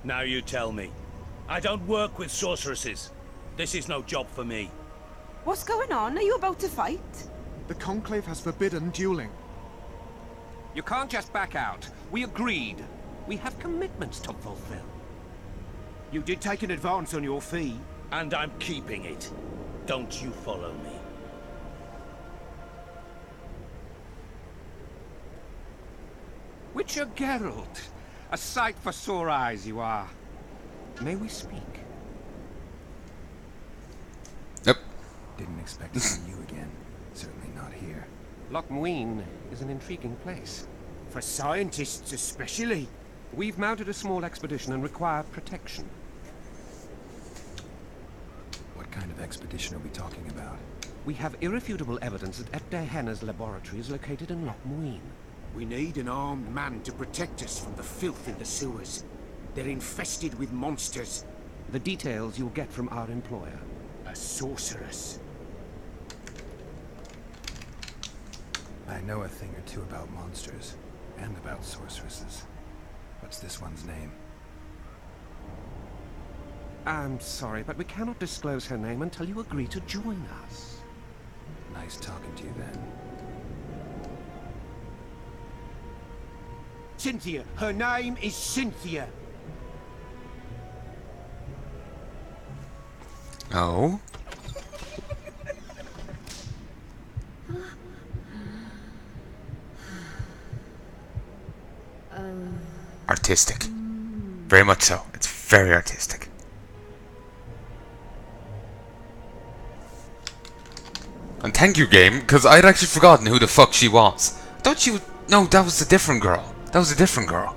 Now you tell me. I don't work with sorceresses. This is no job for me. What's going on? Are you about to fight? The Conclave has forbidden dueling. You can't just back out. We agreed. We have commitments to fulfill. You did take an advance on your fee. And I'm keeping it. Don't you follow me. Witcher Geralt. A sight for sore eyes you are. May we speak? Yep. Didn't expect to see you again. Certainly not here. Loch Muin is an intriguing place. For scientists especially. We've mounted a small expedition and require protection. What kind of expedition are we talking about? We have irrefutable evidence that Heya's laboratory is located in Loch Muin. We need an armed man to protect us from the filth in the sewers. They're infested with monsters. The details you'll get from our employer. A sorceress. I know a thing or two about monsters, and about sorceresses. What's this one's name? I'm sorry, but we cannot disclose her name until you agree to join us. Nice talking to you then. Cynthia. Her name is Cynthia. Oh? Artistic. Very much so. It's very artistic. And thank you, game, because I'd actually forgotten who the fuck she was. Don't you... No, that was a different girl. That was a different girl.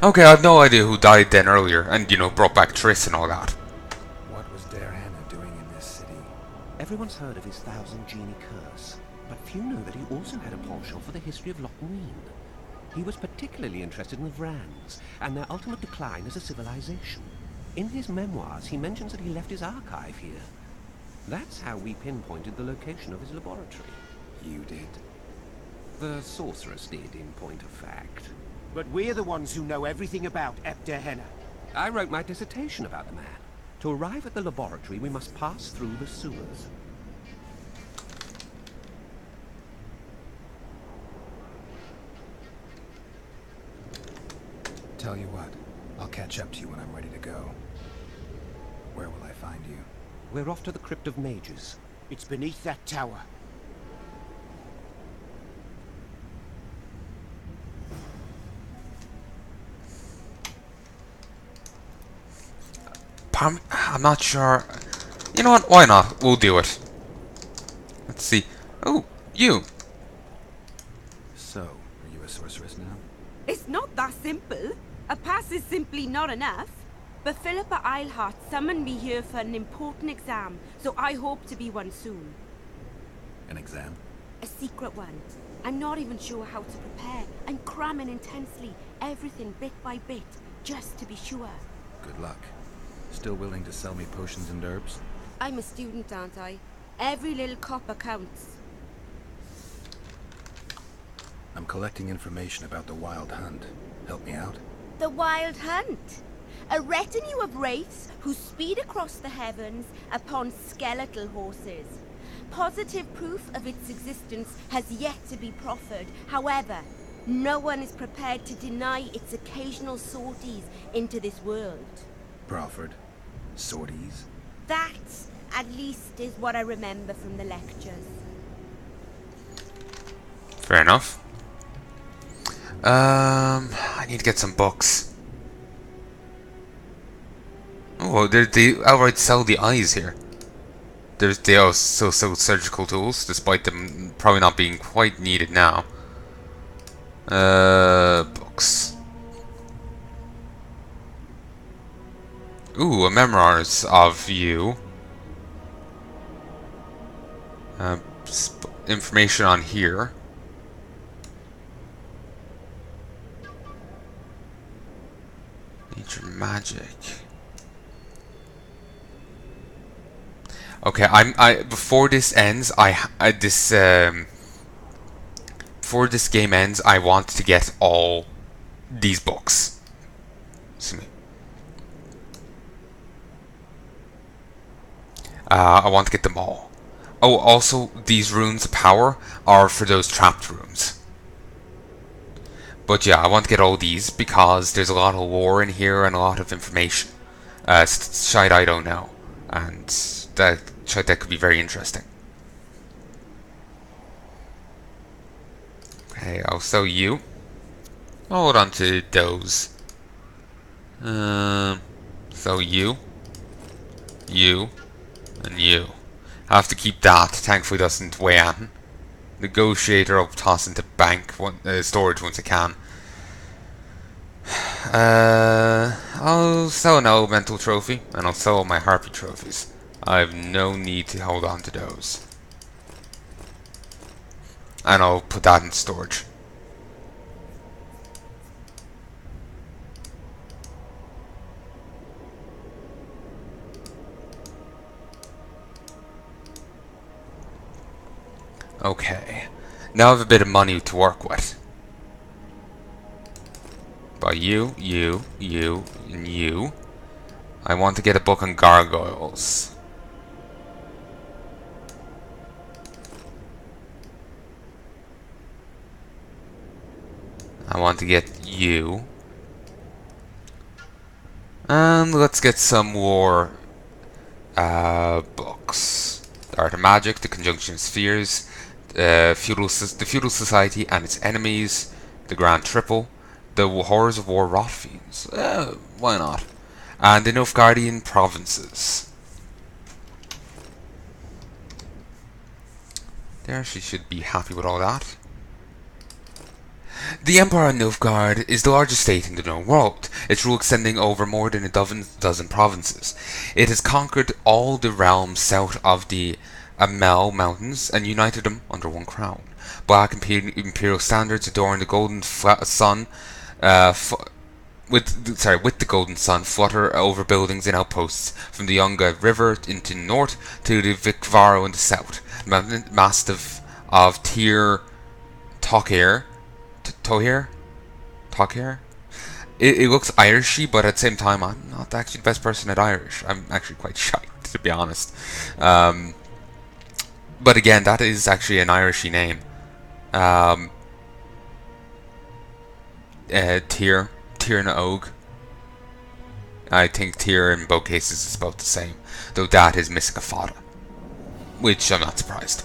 Okay, I have no idea who died then earlier, and, you know, brought back Triss and all that. What was Heya doing in this city? Everyone's heard of his thousand genie curse, but few know that he also had a penchant for the history of Loch Muin. He was particularly interested in the Vrans, and their ultimate decline as a civilization. In his memoirs, he mentions that he left his archive here. That's how we pinpointed the location of his laboratory. You did? The sorceress did, in point of fact. But we're the ones who know everything about Heya. I wrote my dissertation about the man. To arrive at the laboratory, we must pass through the sewers. Tell you what, I'll catch up to you when I'm ready to go. Where will I find you? We're off to the Crypt of Mages. It's beneath that tower. I'm not sure. You know what? Why not? We'll do it. Let's see. Oh, you. So, are you a sorceress now? It's not that simple. A pass is simply not enough. But Phillip and I'm summoned me here for an important exam, so I hope to be one soon. An exam? A secret one. I'm not even sure how to prepare. I'm cramming intensely, everything bit by bit, just to be sure. Good luck. Still willing to sell me potions and herbs? I'm a student, aren't I? Every little copper counts. I'm collecting information about the Wild Hunt. Help me out? The Wild Hunt. A retinue of wraiths who speed across the heavens upon skeletal horses. Positive proof of its existence has yet to be proffered. However, no one is prepared to deny its occasional sorties into this world. Proffered? Sorties? That, at least, is what I remember from the lectures. Fair enough. I need to get some books. Oh, they outright sell the eyes here. They also sell surgical tools, despite them probably not being quite needed now. Books. Ooh, a memoirs of you. Information on here. Nature magic. Okay, before this ends, before this game ends, I want to get all these books. Excuse me. I want to get them all. Oh, also, these runes of power are for those trapped rooms. But yeah, I want to get all these because there's a lot of lore in here and a lot of information. Shite I don't know. And that could be very interesting. Okay, I'll sell you. I'll hold on to those. So you, and you. I have to keep that. Thankfully, doesn't weigh on. Negotiator, I'll toss into bank storage once I can. I'll sell an elemental trophy, and I'll sell all my harpy trophies. I have no need to hold on to those. And I'll put that in storage. Okay, now I have a bit of money to work with. By you, and you. I want to get a book on gargoyles. I want to get you. And let's get some more books. The Art of Magic, The Conjunction of Spheres, the Feudal Society and its Enemies, The Grand Triple, The Horrors of War Rotfiends. Why not? And the Nilfgaardian Provinces. There, she should be happy with all that. The Empire of Nilfgaard is the largest state in the known world, its rule extending over more than a dozen provinces. It has conquered all the realms south of the Amel Mountains and united them under one crown. Black imperial standards adorn the golden sun, with the golden sun flutter over buildings and outposts from the Yonga River into the north to the Vikvaro in the south. The mountain massive of Tir Tochair. It looks Irishy, but at the same time, I'm not actually the best person at Irish. I'm actually quite shy, to be honest. But again, that is actually an Irishy name. Tir na Og. I think Tir in both cases is about the same, though that is missing a fada, which I'm not surprised.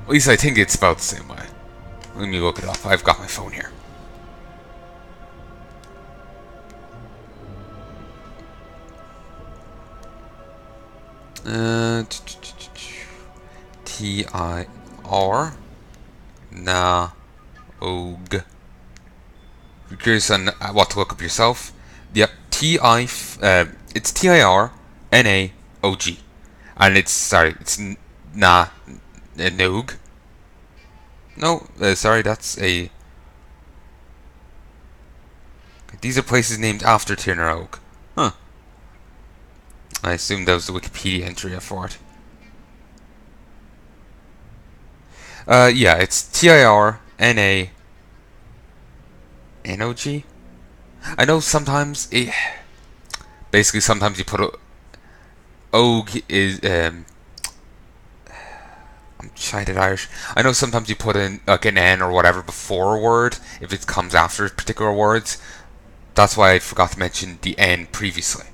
At least I think it's about the same way. Let me look it up. I've got my phone here. T-I-R Na Og. If you're curious on what to look up yourself, yep, it's T-I-R-N-A-O-G. And it's Nog. No, sorry, that's a... These are places named after Tir na Og. Huh. I assume that was the Wikipedia entry for it. Yeah, it's T-I-R-N-A-N-O-G. I know sometimes basically sometimes you put a... Og is... I'm shy at Irish. I know sometimes you put in like an N or whatever before a word if it comes after particular words. That's why I forgot to mention the N previously.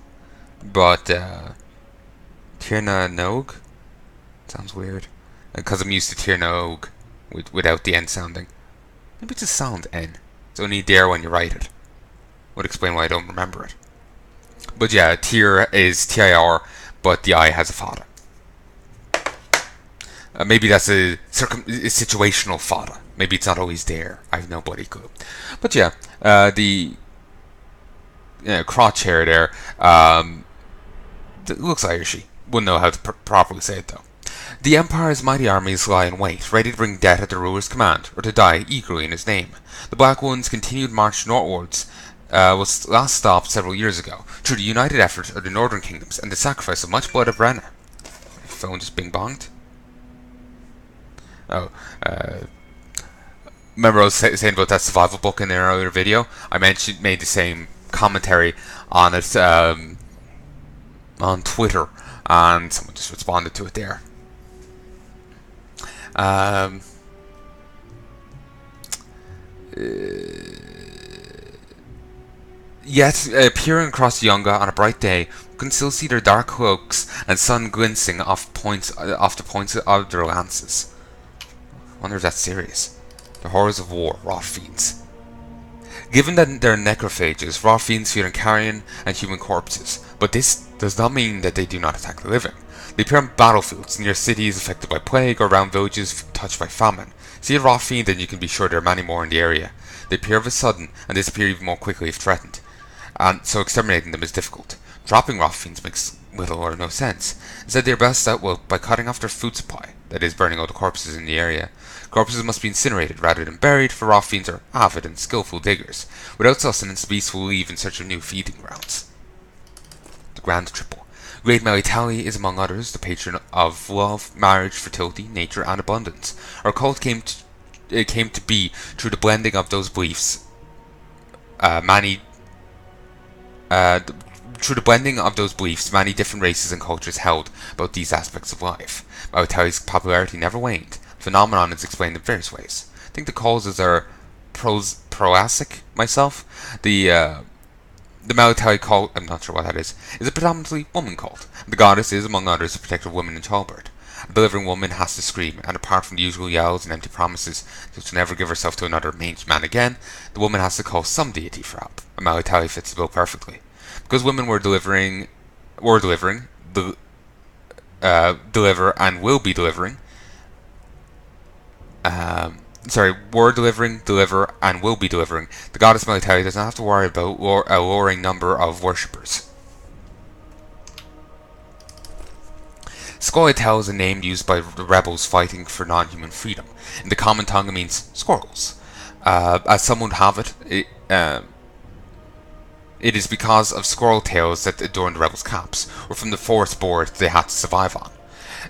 But Tir na Nog sounds weird because I'm used to Tir na Og without the N sounding. Maybe it's a sound N. It's only there when you write it. Would explain why I don't remember it. But yeah, Tir is T-I-R, but the I has a fada. Maybe that's a situational fada. Maybe it's not always there. I have no bloody clue. But yeah, the crotch hair there looks Irishy. Wouldn't know how to properly say it though. The Empire's mighty armies lie in wait, ready to bring death at the ruler's command, or to die eagerly in his name. The Black One's continued march northwards was last stopped several years ago, through the united effort of the northern kingdoms and the sacrifice of much blood of Brenna. My phone just bing-bonged. Oh, remember I was saying about that survival book in an earlier video. I made the same commentary on it on Twitter, and someone just responded to it there. Yet, appearing across Yunga on a bright day, you can still see their dark cloaks and sun glistening off the points of their lances. I wonder if that's serious. The horrors of war, raw fiends. Given that they're necrophages, raw fiends feed on carrion and human corpses, but this does not mean that they do not attack the living. They appear on battlefields, near cities affected by plague, or around villages touched by famine. See a raw fiend and you can be sure there are many more in the area. They appear of a sudden, and disappear even more quickly if threatened, and so exterminating them is difficult. Dropping raw fiends makes little or no sense. Instead, they are best dealt with by cutting off their food supply, that is, burning all the corpses in the area. Corpses must be incinerated rather than buried, for raw fiends are avid and skillful diggers. Without sustenance, the beasts will leave in search of new feeding grounds. The Grand Triple. Great Scoia'tael is, among others, the patron of love, marriage, fertility, nature, and abundance. Our cult came to be through the blending of those beliefs. Many different races and cultures held about these aspects of life. Scoia'tael's popularity never waned. The phenomenon is explained in various ways. I think the causes are proasic myself. The Scoia'tael cult, I'm not sure what that is a predominantly woman cult. The goddess is, among others, a protector of women in childbirth. A delivering woman has to scream, and apart from the usual yells and empty promises that she'll never give herself to another mange man again, the woman has to call some deity for help. And Scoia'tael fits the bill perfectly. Because women deliver and will be delivering. Deliver, and will be delivering. The goddess Scoia'tael does not have to worry about a luring number of worshippers. Scoia'tael is a name used by the rebels fighting for non-human freedom. In the common tongue, it means squirrels. As some would have it, it is because of squirrel tails that adorn the rebels' caps, or from the forest board they had to survive on.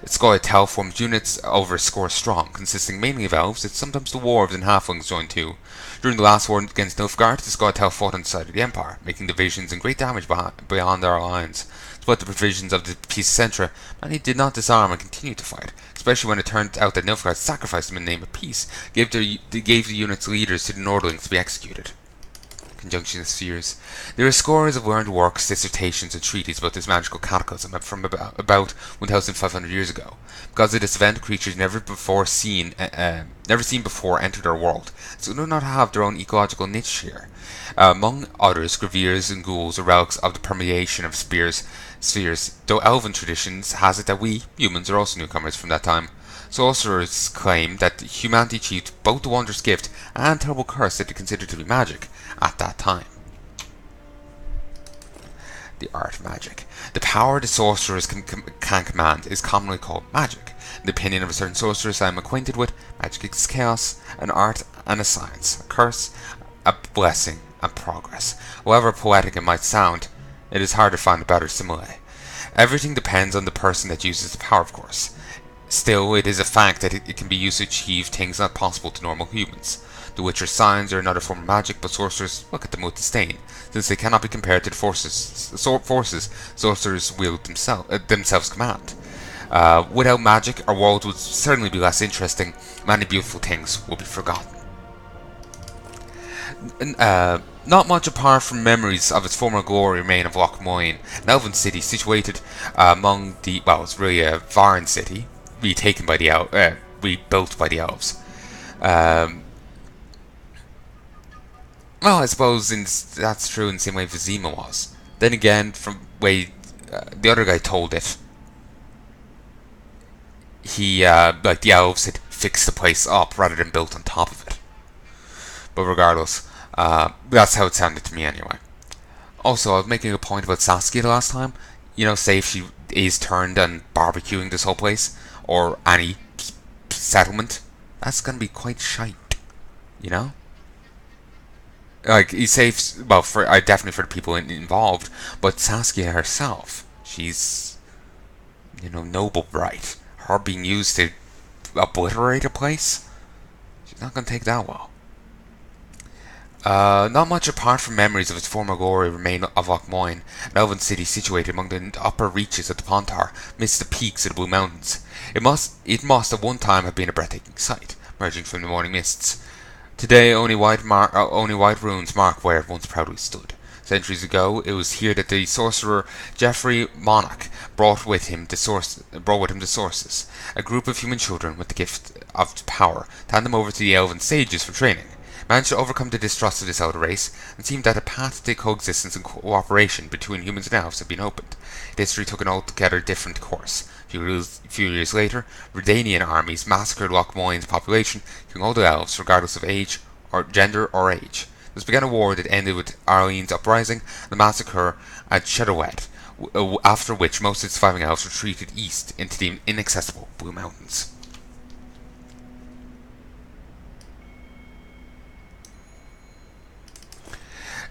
Scoia'tael formed units over a score strong, consisting mainly of elves, yet sometimes the dwarves and halflings joined too. During the last war against Nilfgaard, the Scoia'tael fought on the side of the Empire, making divisions and great damage beyond our lines. Despite the provisions of the Peace Centra, many did not disarm and continued to fight, especially when it turned out that Nilfgaard sacrificed them in the name of peace, gave the unit's leaders to the Nordlings to be executed. Conjunction of spheres. There are scores of learned works, dissertations, and treatises about this magical cataclysm from about 1,500 years ago. Because of this event, creatures never seen before entered our world, so do not have their own ecological niche here. Among others, graviers and ghouls are relics of the permeation of spheres, though elven traditions has it that we, humans, are also newcomers from that time. Sorcerers claim that humanity achieved both the wondrous gift and terrible curse that they considered to be magic at that time. The art of magic. The power the sorcerers can command is commonly called magic. In the opinion of a certain sorceress I am acquainted with, magic is chaos, an art and a science, a curse, a blessing, and progress. However poetic it might sound, it is hard to find a better simile. Everything depends on the person that uses the power, of course. Still, it is a fact that it can be used to achieve things not possible to normal humans. The witch or signs are another form of magic, but sorcerers look at them with disdain, since they cannot be compared to the forces sorcerers wield themselves command. Without magic, our world would certainly be less interesting. Many beautiful things will be forgotten. Not much apart from memories of its former glory remain of Loch Moyne, an elven city situated among the, well, it's really a Varan city, rebuilt by the elves. Well, I suppose that's true in the same way Vizima was. Then again, from way the other guy told it, he like the elves had fixed the place up rather than built on top of it. But regardless, that's how it sounded to me anyway. Also, I was making a point about Saskia the last time. You know, say if she is turned on barbecuing this whole place, or any settlement, that's gonna be quite shite. You know? Like, he's safe, well, definitely for the people involved, but Saskia herself, she's, you know, noble bright. Her being used to obliterate a place, she's not gonna take that well. Not much apart from memories of its former glory remain of Lochmoyne, an elven city situated among the upper reaches of the Pontar, amidst the peaks of the Blue Mountains. It must at one time have been a breathtaking sight, emerging from the morning mists. Today, only white ruins mark where it once proudly stood. Centuries ago, it was here that the sorcerer Geoffrey Monarch brought with him the Sources, a group of human children with the gift of power, to hand them over to the elven sages for training. Managed to overcome the distrust of this outer race, and seemed that a path to coexistence and cooperation between humans and elves had been opened. History took an altogether different course. A few years later, Redanian armies massacred Lochmoyne's population, killing all the elves, regardless of age, or gender, or age. This began a war that ended with Arlene's uprising, the massacre at Shadowhead, after which most of the surviving elves retreated east into the inaccessible Blue Mountains.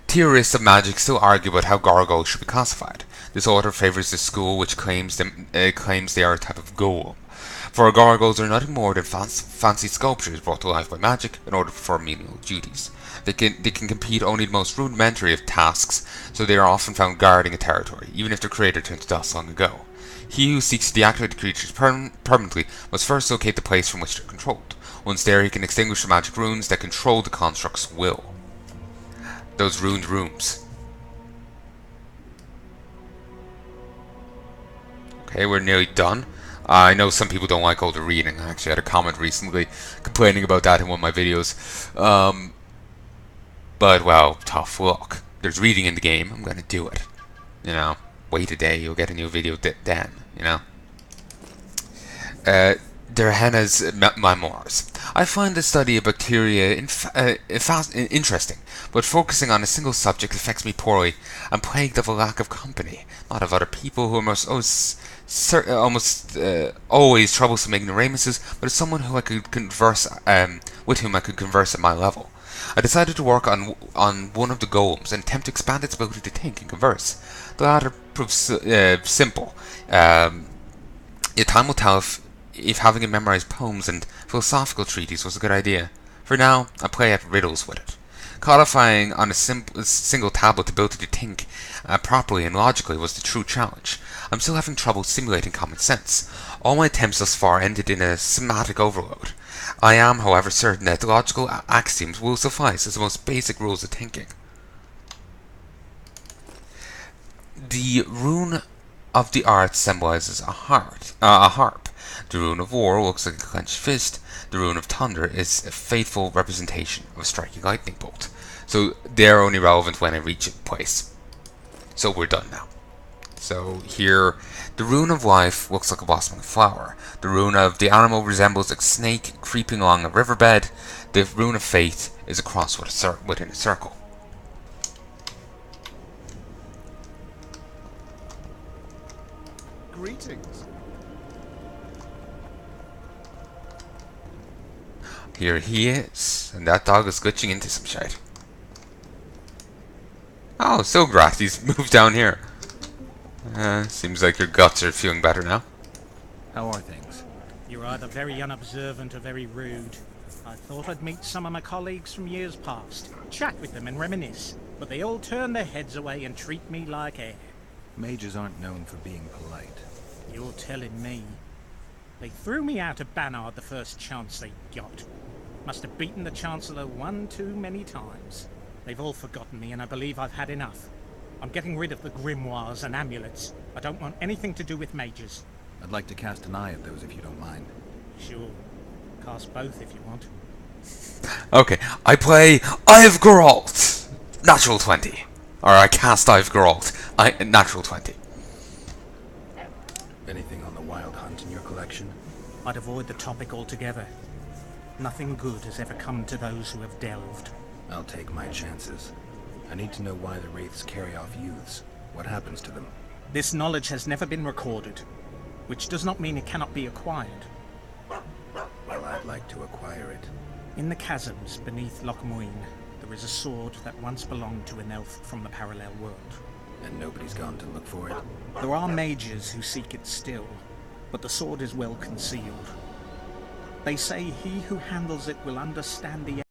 Theorists of magic still argue about how gargoyles should be classified. This author favours the school which claims they are a type of golem. For gargoyles are nothing more than fancy sculptures brought to life by magic in order to perform menial duties. They can compete only the most rudimentary of tasks, so they are often found guarding a territory, even if their creator turned to dust long ago. He who seeks to deactivate the creatures permanently must first locate the place from which they are controlled. Once there, he can extinguish the magic runes that control the construct's will. Those ruined rooms. Okay, we're nearly done. I know some people don't like all the reading. I actually had a comment recently complaining about that in one of my videos. But, well, tough luck. There's reading in the game. I'm gonna do it. You know, wait a day, you'll get a new video then, you know. Derhena's memoirs. I find the study of bacteria interesting, but focusing on a single subject affects me poorly. I'm plagued of a lack of company, not of other people who are almost always troublesome ignoramuses, but as someone who I could converse with whom I could converse at my level. I decided to work on one of the golems and attempt to expand its ability to think and converse. The latter proves simple. Yet time will tell if having it memorize poems and philosophical treatises was a good idea. For now, I play at riddles with it. Codifying on a single tablet the ability to think properly and logically was the true challenge. I'm still having trouble simulating common sense. All my attempts thus far ended in a semantic overload. I am, however, certain that logical axioms will suffice as the most basic rules of thinking. The rune of the art symbolizes a harp. The rune of war looks like a clenched fist. The rune of thunder is a faithful representation of a striking lightning bolt. So they're only relevant when I reach a place. So we're done now. So here, the rune of life looks like a blossoming flower. The rune of the animal resembles a snake creeping along a riverbed. The rune of fate is a cross within a circle. Greetings. Here he is, and that dog is glitching into some shite. Oh, Silgrat, he's moved down here. Seems like your guts are feeling better now. How are things? You're either very unobservant or very rude. I thought I'd meet some of my colleagues from years past, chat with them and reminisce, but they all turn their heads away and treat me like air. Mages aren't known for being polite. You're telling me. They threw me out of Banard the first chance they got. Must have beaten the Chancellor one too many times. They've all forgotten me and I believe I've had enough. I'm getting rid of the grimoires and amulets. I don't want anything to do with mages. I'd like to cast an eye at those if you don't mind. Sure. Cast both if you want. Okay, I play I've Geralt! Natural 20. Or I cast I've Geralt. Natural 20. Anything on the wild hunt in your collection? I'd avoid the topic altogether. Nothing good has ever come to those who have delved. I'll take my chances. I need to know why the wraiths carry off youths. What happens to them? This knowledge has never been recorded, which does not mean it cannot be acquired. Well, I'd like to acquire it. In the chasms beneath Lochmoyne, there is a sword that once belonged to an elf from the parallel world. And nobody's gone to look for it? There are mages who seek it still, but the sword is well concealed. They say he who handles it will understand the